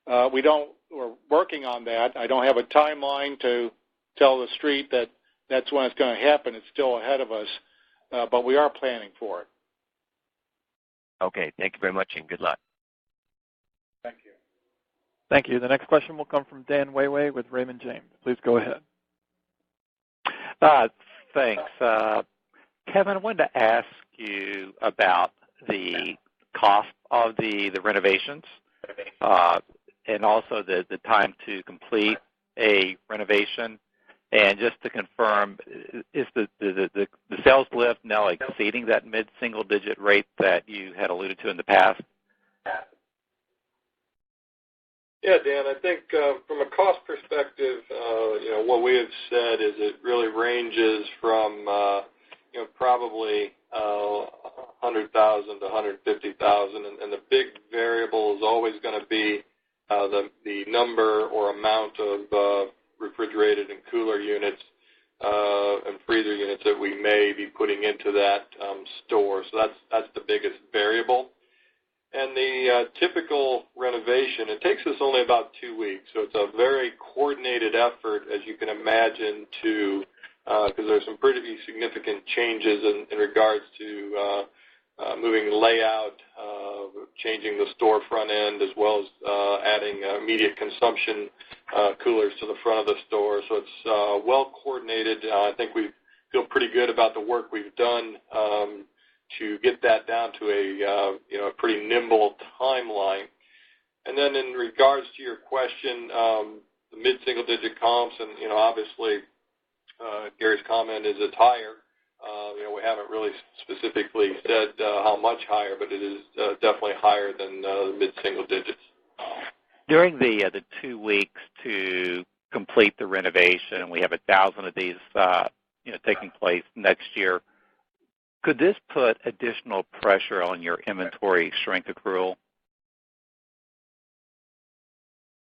We're working on that. I don't have a timeline to tell the street that that's when it's going to happen. It's still ahead of us, but we are planning for it. Okay, thank you very much, and good luck. Thank you. Thank you. The next question will come from Dan Weiwei with Raymond James. Please go ahead. Thanks. Kevin, I wanted to ask you about the cost of the renovations and also the time to complete a renovation. And just to confirm, is the sales lift now exceeding that mid-single-digit rate that you had alluded to in the past? Yeah, Dan, I think from a cost perspective, what we have said is it really ranges from probably $100,000 to $150,000, and the big variable is always going to be the number or amount of refrigerated and cooler units and freezer units that we may be putting into that store. So that's the biggest variable. And the typical renovation, it takes us only about 2 weeks. So it's a very coordinated effort, as you can imagine, because there's some pretty significant changes in regards to moving layout, changing the store front end, as well as adding immediate consumption coolers to the front of the store. So it's well coordinated. I think we feel pretty good about the work we've done to get that down to a pretty nimble timeline. And then in regards to your question, the mid-single-digit comps, and obviously Gary's comment is it's higher. We haven't really specifically said how much higher, but it is definitely higher than mid-single digits. During the 2 weeks to complete the renovation, and we have 1,000 of these taking place next year, could this put additional pressure on your inventory shrink accrual?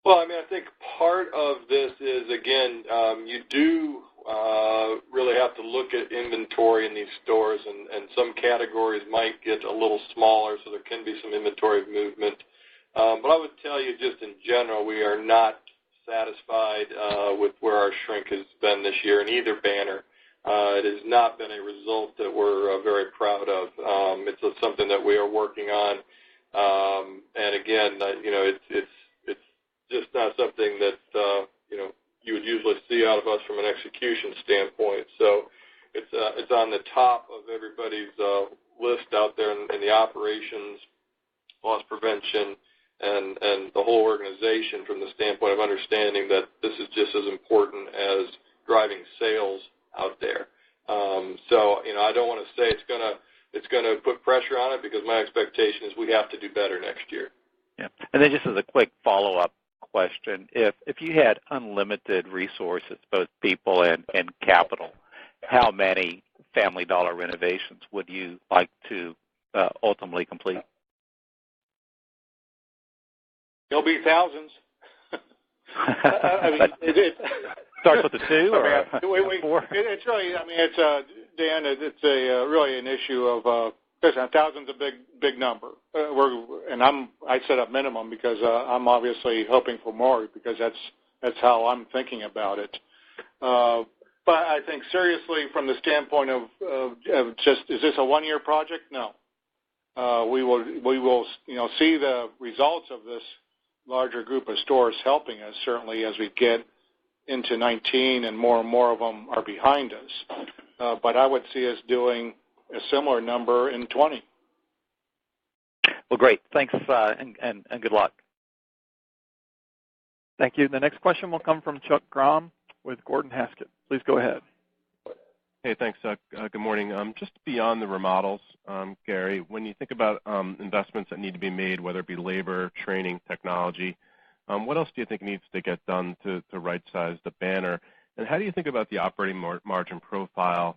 Well, I think part of this is, again, you do really have to look at inventory in these stores, and some categories might get a little smaller, so there can be some inventory movement. But I would tell you just in general, we are not satisfied with where our shrink has been this year in either banner. It has not been a result that we're very proud of. It's something that we are working on. And again, it's just not something that, you would usually see out of us from an execution standpoint. So it's on the top of everybody's list out there in the operations, loss prevention, and the whole organization from the standpoint of understanding that this is just as important as driving sales out there. So I don't want to say it's going to put pressure on it, because my expectation is we have to do better next year. Yeah. And then just as a quick follow-up question, if you had unlimited resources, both people and capital, how many Family Dollar renovations would you like to ultimately complete? There'll be thousands. It starts with a 2 or a 4? It's really, Dan, it's really an issue of, listen, 1,000's a big number. I set up minimum because I'm obviously hoping for more, because that's how I'm thinking about it. But I think seriously, from the standpoint of just, is this a one-year project? No. We will see the results of this larger group of stores helping us, certainly as we get into 19 and more of them are behind us. But I would see us doing a similar number in 20. Well, great. Thanks, and good luck. Thank you. The next question will come from Chuck Grom with Gordon Haskett. Please go ahead. Hey, thanks. Good morning. Just beyond the remodels, Gary, when you think about investments that need to be made, whether it be labor, training, technology, what else do you think needs to get done to right-size the banner? And how do you think about the operating margin profile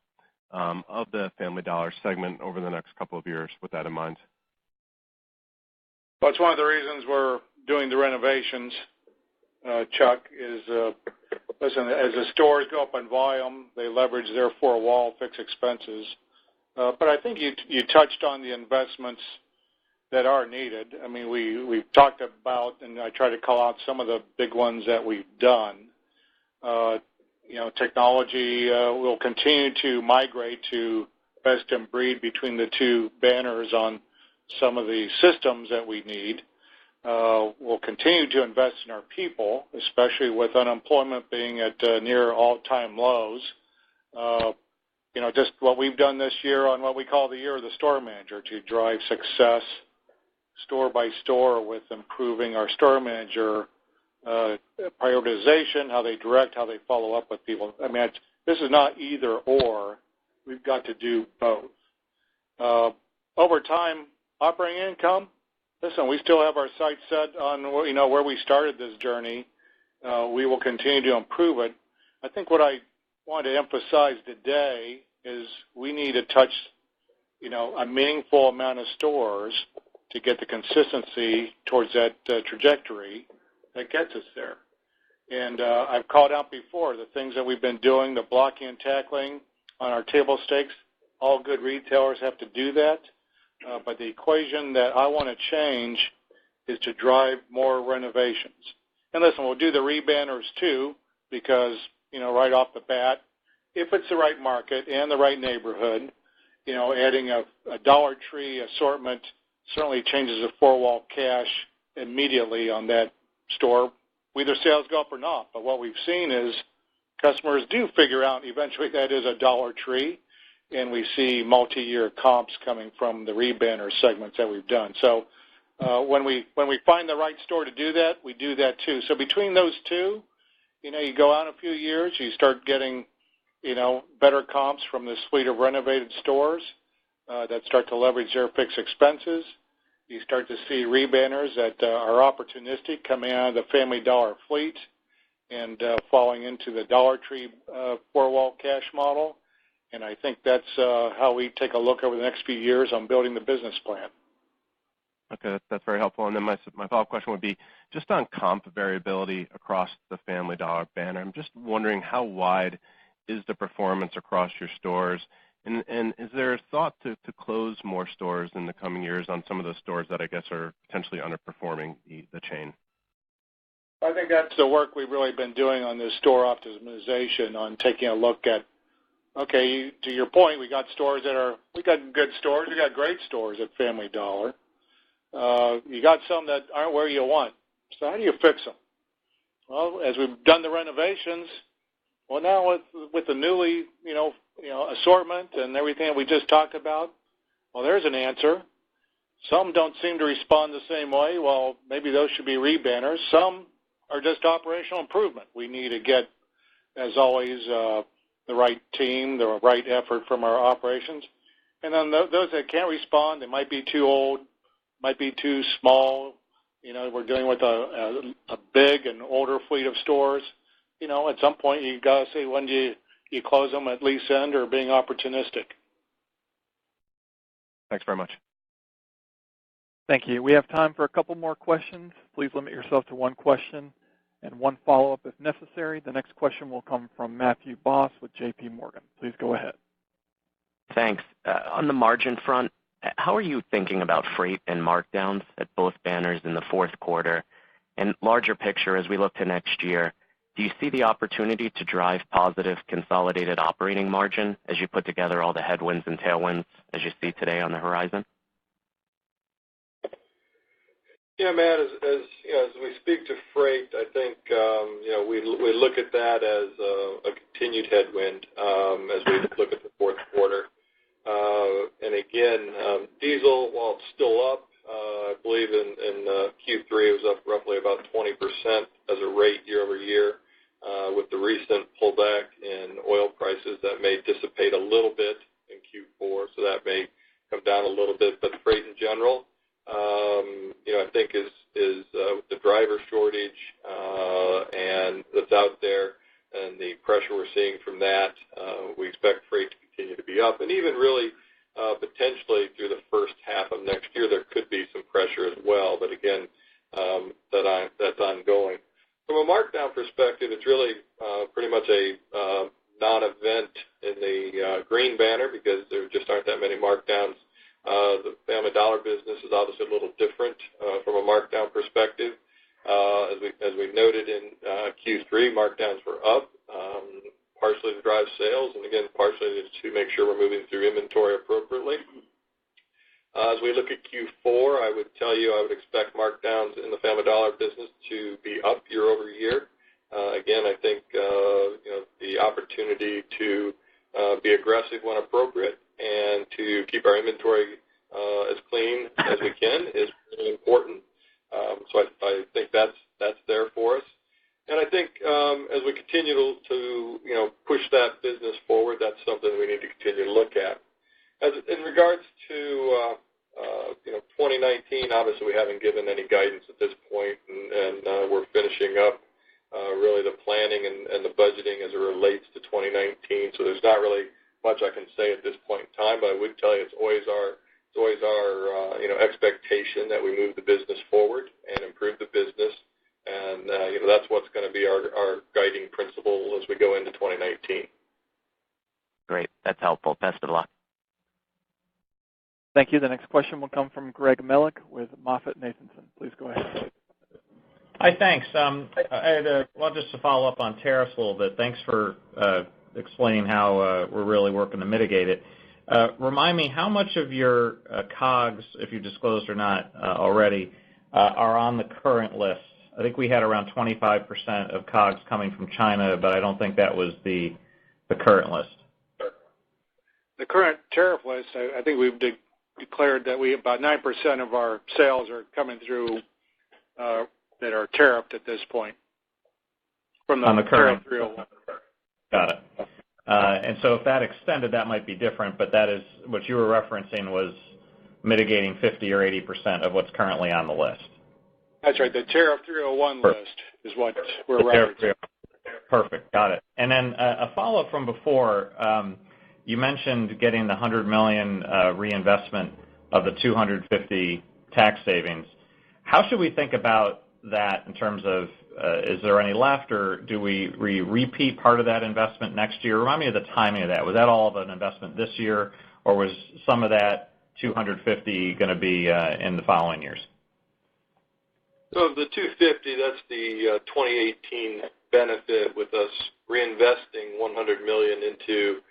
of the Family Dollar segment over the next couple of years with that in mind? Well, it's one of the reasons we're doing the renovations, Chuck, is, listen, as the stores go up in volume, they leverage their four-wall fixed expenses. But I think you touched on the investments that are needed. I mean, we've talked about, and I try to call out some of the big ones that we've done. Technology will continue to migrate to best in breed between the two banners on some of the systems that we need. We'll continue to invest in our people, especially with unemployment being at near all-time lows. Just what we've done this year on what we call the year of the store manager to drive success store by store with improving our store manager prioritization, how they direct, how they follow up with people. I mean, this is not either or. We've got to do both. Over time, operating income, listen, we still have our sights set on where we started this journey. We will continue to improve it. I think what I want to emphasize today is we need to touch a meaningful amount of stores to get the consistency towards that trajectory that gets us there. And I've called out before the things that we've been doing, the blocking and tackling on our table stakes. All good retailers have to do that. But the equation that I want to change is to drive more renovations. And listen, we'll do the rebanners too because, right off the bat, if it's the right market and the right neighborhood, adding a Dollar Tree assortment certainly changes the four-wall cash immediately on that store, whether sales go up or not. But what we've seen is customers do figure out eventually that is a Dollar Tree, and we see multi-year comps coming from the rebanner segments that we've done. So when we find the right store to do that, we do that too. So between those two, you go out a few years, you start getting, better comps from this fleet of renovated stores that start to leverage their fixed expenses. You start to see rebanners that are opportunistic coming out of the Family Dollar fleet and falling into the Dollar Tree four-wall cash model. And I think that's how we take a look over the next few years on building the business plan. Okay, that's very helpful. And then my follow-up question would be just on comp variability across the Family Dollar banner. I'm just wondering how wide is the performance across your stores? And is there a thought to close more stores in the coming years on some of those stores that I guess are potentially underperforming the chain? I think that's the work we've really been doing on this store optimization, on taking a look at, okay, to your point, we got good stores, we got great stores at Family Dollar. You got some that aren't where you want. So how do you fix them? Well, as we've done the renovations, well, now with the newly, assortment and everything that we just talked about, well, there's an answer. Some don't seem to respond the same way. Well, maybe those should be rebanners. Some are just operational improvement. We need to get, as always, the right team, the right effort from our operations. And then those that can't respond, they might be too old, might be too small. We're dealing with a big and older fleet of stores. At some point you got to say when do you close them at lease end or being opportunistic. Thanks very much. Thank you. We have time for a couple more questions. Please limit yourself to one question and one follow-up if necessary. The next question will come from Matthew Boss with J.P. Morgan. Please go ahead. Thanks. On the margin front, how are you thinking about freight and markdowns at both banners in the fourth quarter? And larger picture, as we look to next year, do you see the opportunity to drive positive consolidated operating margin as you put together all the headwinds and tailwinds as you see today on the horizon? Yeah, Matt, as we speak to freight, I think we look at that as a continued headwind as we look at the fourth quarter. And again, diesel, while it's still up, I believe in Q3 it was up roughly about 20% as a rate year over year. With the recent pullback in oil prices, that may dissipate a little bit in Q4, so that may come down a little bit. But freight in general, I think is with the driver shortage and that's out there and the pressure we're seeing from that, we expect freight to continue to be up. And even really potentially through the first half of next year there could be some pressure as well, but again, that's ongoing. From a markdown perspective, it's really pretty much a non-event in the green banner because there just aren't that many markdowns. The Family Dollar business is obviously a little different from a markdown perspective. As we noted in Q3, markdowns were up, partially to drive sales, and again, partially to make sure we're moving through inventory appropriately. As we look at Q4, I would tell you I would expect markdowns in the Family Dollar business to be up year over year. Again, I think the opportunity to be aggressive when appropriate and to keep our inventory as clean as we can is really important. So I think that's there for us. And I think as we continue to push that business forward, that's something we need to continue to look at. In regards to 2019, obviously we haven't given any guidance at this point, and we're finishing up really the planning and the budgeting as it relates to 2019. So there's not really much I can say at this point in time, but I would tell you it's always our expectation that we move the business forward and improve the business, and that's what's going to be our guiding principle as we go into 2019. Great, that's helpful. Best of luck. Thank you. The next question will come from Greg Mellick with MoffettNathanson. Please go ahead. Hi, thanks. Just to follow up on tariffs a little bit. Thanks for explaining how we're really working to mitigate it. Remind me, how much of your COGS, if you disclosed or not already, are on the current list? I think we had around 25% of COGS coming from China, but I don't think that was the current list. The current tariff list, I think we've declared that about 9% of our sales are coming through that are tariffed at this point from the current 301. Got it. And so if that extended, that might be different, but that is what you were referencing was mitigating 50 or 80% of what's currently on the list. That's right. The tariff 301 list is what we're referencing. Perfect. Got it. And then a follow-up from before, you mentioned getting the $100 million reinvestment of the $250 tax savings. How should we think about that in terms of is there any left, or do we repeat part of that investment next year? Remind me of the timing of that. Was that all of an investment this year, or was some of that $250 going to be in the following years? So the $250, that's the 2018 benefit with us reinvesting $100 million into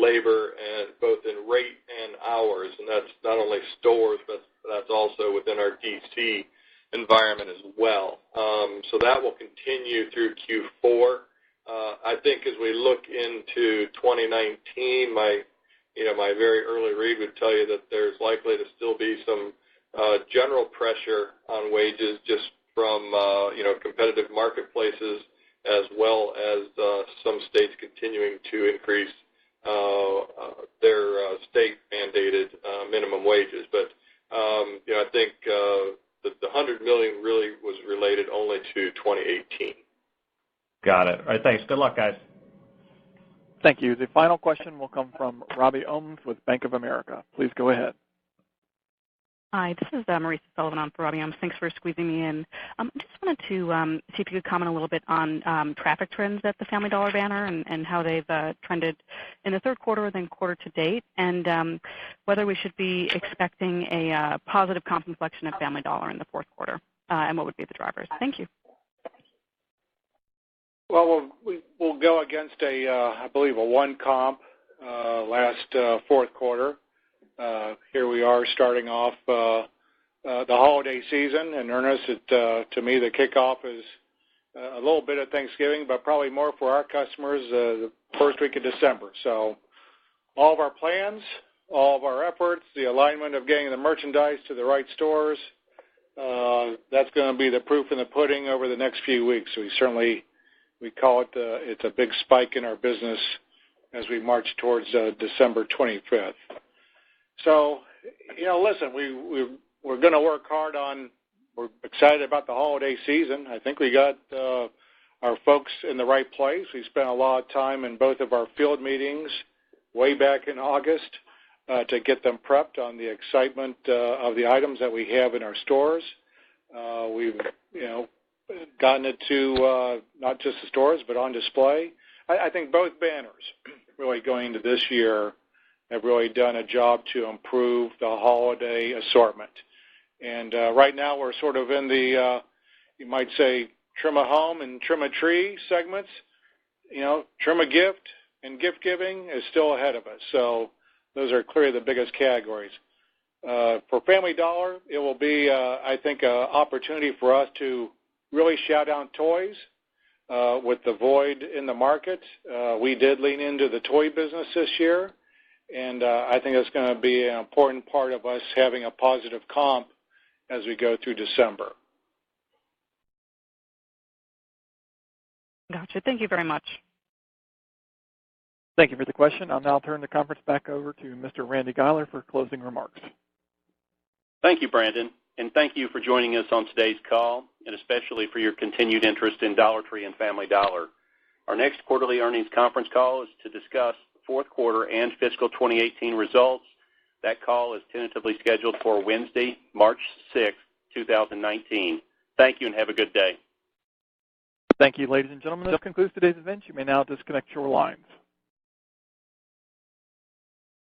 labor, and both in rate and hours, and that's not only stores, but that's also within our DC environment as well. So that will continue through Q4. I think as we look into 2019, my very early read would tell you that there's likely to still be some general pressure on wages just from competitive marketplaces, as well as some states continuing to increase their state-mandated minimum wages. But I think the $100 million really was related only to 2018. Got it. All right, thanks. Good luck, guys. Thank you. The final question will come from Robbie Ohmes with Bank of America. Please go ahead. Hi, this is Marisa Sullivan on for Robbie Ohmes. Thanks for squeezing me in. I just wanted to see if you could comment a little bit on traffic trends at the Family Dollar banner and how they've trended in the third quarter, then quarter to date, and whether we should be expecting a positive comp inflection at Family Dollar in the fourth quarter, and what would be the drivers. Thank you. Well, we'll go against I believe, a 1 comp last fourth quarter. Here we are starting off the holiday season in earnest. To me, the kickoff is a little bit of Thanksgiving, but probably more for our customers the first week of December. So all of our plans, all of our efforts, the alignment of getting the merchandise to the right stores, that's going to be the proof in the pudding over the next few weeks. We call it it's a big spike in our business as we march towards December 25th. So, listen, we're going to work hard we're excited about the holiday season. I think we got our folks in the right place. We spent a lot of time in both of our field meetings way back in August to get them prepped on the excitement of the items that we have in our stores. We've gotten it to not just the stores but on display. I think both banners really going into this year have really done a job to improve the holiday assortment. And right now we're sort of in the, you might say, trim a home and trim a tree segments. Trim a gift and gift giving is still ahead of us. So those are clearly the biggest categories. For Family Dollar, it will be, I think, an opportunity for us to really shout out toys with the void in the market. We did lean into the toy business this year, and I think it's going to be an important part of us having a positive comp as we go through December. Gotcha. Thank you very much. Thank you for the question. I'll now turn the conference back over to Mr. Randy Guiler for closing remarks. Thank you, Brandon, and thank you for joining us on today's call, and especially for your continued interest in Dollar Tree and Family Dollar. Our next quarterly earnings conference call is to discuss fourth quarter and fiscal 2018 results. That call is tentatively scheduled for Wednesday, March 6, 2019. Thank you and have a good day. Thank you, ladies and gentlemen. This concludes today's event. You may now disconnect your lines.